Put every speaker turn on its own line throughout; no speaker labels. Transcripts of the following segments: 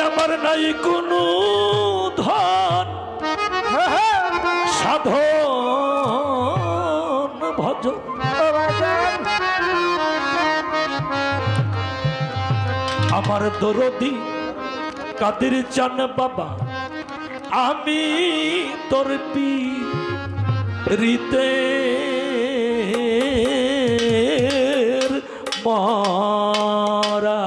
আমার নাই কোনো ধন সাধন ভজন আমার দরদি কাদের চান বাবা আমি তোর পীরিতে মরা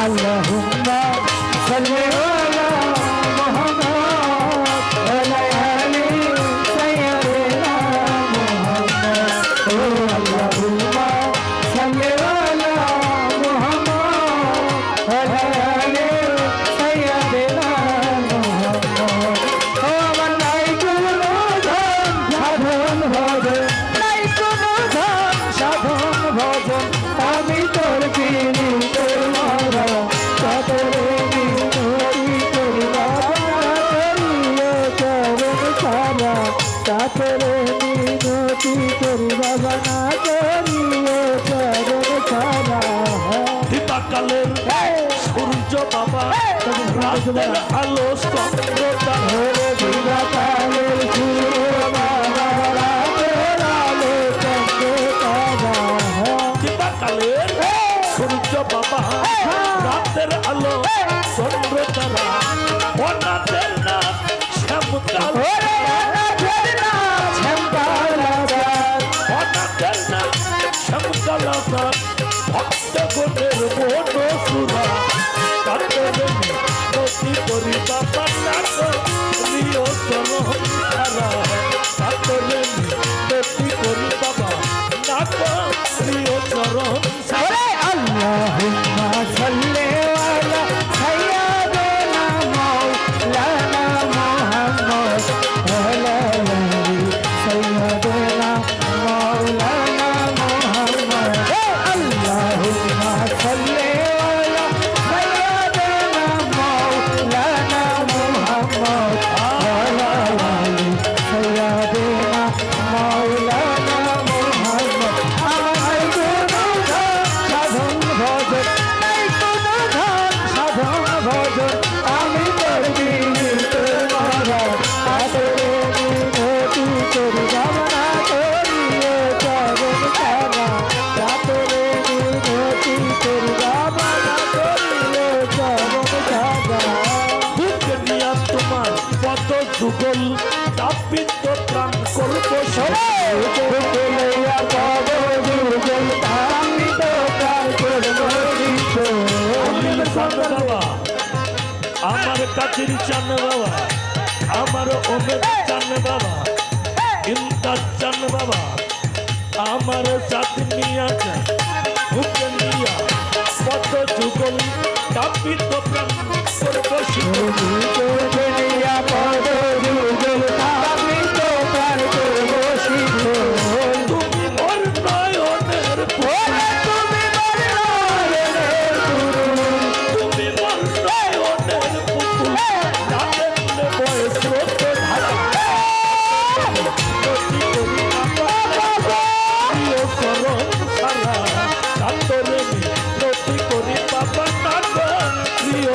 আল্লাহুম্মা সাল্লি আলা মুহাম্মদ ওয়া আলি সাইয়্যিদিনা মুহাম্মদ ও আল্লাহুম্মা সাল্লি আলা মুহাম্মদ ওয়া আলি সাইয়্যিদিনা মুহাম্মদ ও আমার নাই কোনো ধন সাধন ভজন নাই কোনো ধন সাধন ভজন আমি তোর পীরিতে মরা চাতরে মিনতি করি বাবা করিয়ে চরণ ছাড়া চাতরে মিনতি করি বাবা না করিয়ে চরণ ছাড়া
দিবাকালের সূর্য বাবা রাতের আলো চন্দ্রতা
দিবাকালের সূর্য বাবা রাতের আলো চন্দ্রতারা
দিবাকালের সূর্য বাবা রাতের আলো চন্দ্র তারা অনাথের না শ্যামকাল অনাথের না শ্যামকাল ভক্ত গণের মন সুরা কাতরে নতি করি বাবা নাক প্রিয় চরণ সারা কাতরে নতি করি বাবা নাক প্রিয় চরণ সারা
আল্লাহুম্মা সাল্লি আলা সাইয়্যিদিনা মাওলানা মুহাম্মদ ওয়া আলা আলি সাইয়্যিদিনা মাওলানা মুহাম্মদ আল্লাহুম্মা সাল্লি আলা সাইয়্যিদিনা মাওলানা মুহাম্মদ ওয়া আলা আলি সাইয়্যিদিনা মাওলানা মুহাম্মদ আমার কোনো সাধন ভজন নাই কোনো ধন সাধন ভজন আমি তোর পীরিতে মরা চাতরে মিনতি করি বাবা না করিয়ে চরণ ছাড়া চাতরে মিনতি করি বাবা না করিয়ে চরণ ছাড়া
বুকে নিয়া তোমার পদ যুগল তাপিত প্রাণ করব
বুকে লইয়া পদ যুগল তাপিত প্রাণ করব
অনিল চান বাবা আমার কাতির চান বাবা আমার ওমেদ চান বাবা ইমতাজ চান বাবা আমার চাঁদনিয়া চান বুকে নিয়া পদ যুগল তাপিত প্রাণ করব
দুনিয়া পদ যুগল তাপিত প্রাণ করব
তুমি মোর নয়নের
তুমি
তুমি মোর নয়নের পুতুল জানেন বয়স রোদ ধারা নদী করি বাবা প্রিয় চরণ সারা কাতরে নদী করি বাবা নাগ প্রিয়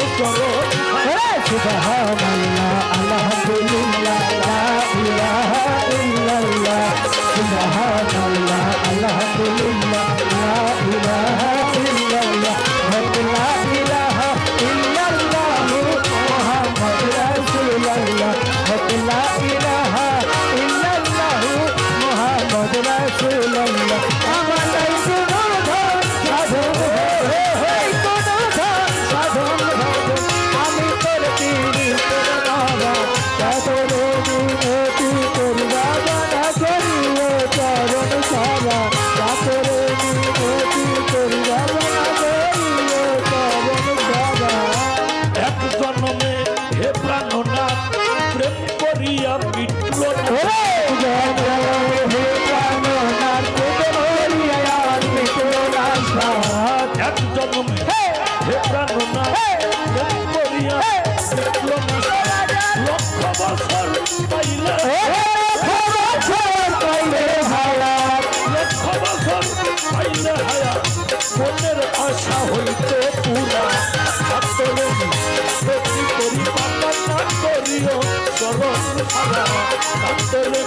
নাচরে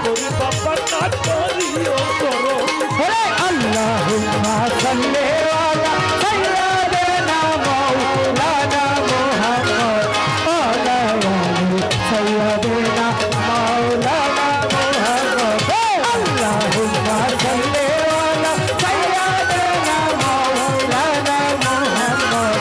করি বাবা নাচরিও করো
আল্লাহুম্মা সাল্লি আলা সাইয়্যিদিনা মাওলানা মুহাম্মদ আলা আলি সাইয়্যিদিনা মাওলানা মুহাম্মদ আল্লাহুম্মা সাল্লি আলা সাইয়্যিদিনা মাওলানা মুহাম্মদ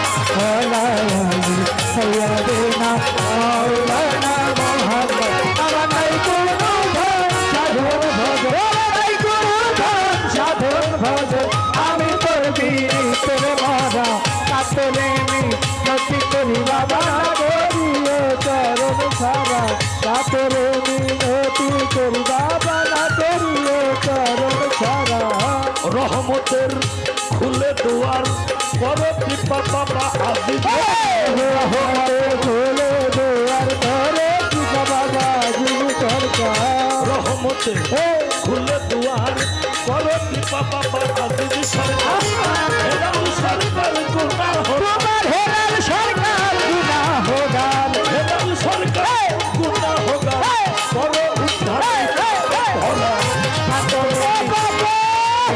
আলা আলি সাইয়্যিদিনা মাওলানা মুহাম্মদ আমার নাই কোনো ধন সাধন ভজন নাই কোনো ধন সাধন ভজন আমি তোর বীরের মারা কাতলে মিনতি করি বাবা গরিও চরণ ছাড়া কাতলে মিনতি করি বাবা না করিও চরণ ছাড়া
রহমতের খুলে দুয়ার করো কৃপা বাবা আজিজ
রহমতে ভুলে দুয়ার ধরে কি বাবা জীব সরকার
রহমতে খুলে দুয়ার করো কৃপা বাবা আজিজ সরকার হেরাল সরকার গুনাহ
তোমার হেরাল সরকার গুনা হোগাল
হেরাল সরকার গুনাহ করো উদ্ধার ভোলা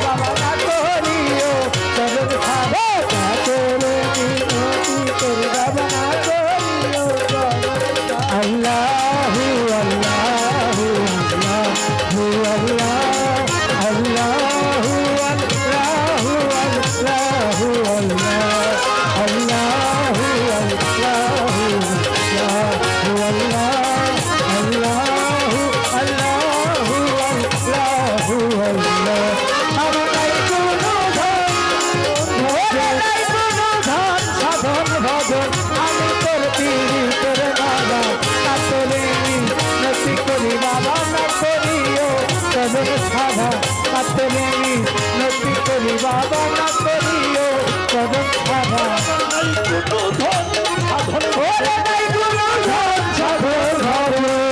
বাবা না করিও চরণ ছাড়ো কাতরে মিনতি করি বাবা না করিও চরণ আল্লাহু আল্লাহু আল্লাহু আল্লাহ আল্লাহু আল্লাহু আল্লাহু আল্লাহ আল্লাহু আল্লাহু আল্লাহু আল্লাহু আল্লাহু আল্লাহ আমার নাই কোনো ধন নাই কোনো ধন সাধন ভজন আমি তোর পীড়িতের বাবা কাতরে মিনতি করি বাবা না করিও চরণ ছাড়া কাতরে মিনতি করি বাবা না করিও চরণ ছাড়া
নাই কোনো ধন সাধন
ওরে নাই কোনো ধন সাধন ভজন